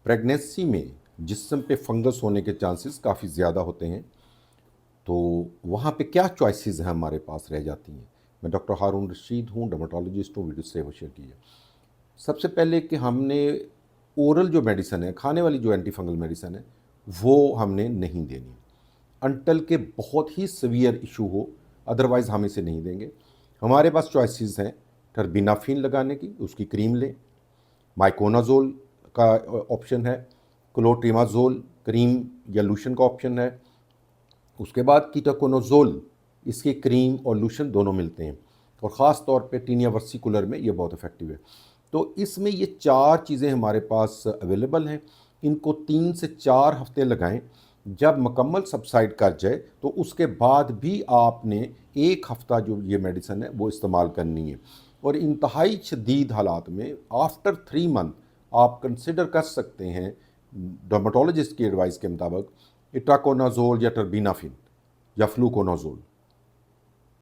Pregnancy में जिस्म पे फंगस होने के चांसेस काफ़ी ज़्यादा होते हैं, तो वहाँ पे क्या चॉइसेस हैं हमारे पास रह जाती हैं। मैं डॉक्टर हारून रशीद हूँ, डर्मेटोलॉजिस्ट हूँ, वीडियो सेवा शेयर कीजिए। सबसे पहले कि हमने ओरल जो मेडिसिन है, खाने वाली जो एंटी फंगल मेडिसिन है, वो हमने नहीं देनी अनटिल के बहुत ही सीवियर इशू हो, अदरवाइज़ हम इसे नहीं देंगे। हमारे पास चॉइसेस हैं टर्बिनाफिन लगाने की, उसकी क्रीम लें, माइकोनाजोल का ऑप्शन है, क्लोट्रिमाजोल क्रीम या लोशन का ऑप्शन है, उसके बाद कीटोकोनाजोल, इसकी क्रीम और लोशन दोनों मिलते हैं और ख़ास तौर पे टीनिया वर्सिकुलर में ये बहुत इफ़ेक्टिव है। तो इसमें ये 4 चीज़ें हमारे पास अवेलेबल हैं। इनको 3 से 4 हफ़्ते लगाएं। जब मुकम्मल सबसाइड कर जाए तो उसके बाद भी आपने 1 हफ़्ता जो ये मेडिसिन है वो इस्तेमाल करनी है और इंतहाई शदीद हालात में आफ्टर 3 मंथ आप कंसिडर कर सकते हैं डर्मेटोलॉजिस्ट की एडवाइस के मुताबिक इट्राकोनाजोल या टर्बिनाफिन या फ्लूकोनाजोल।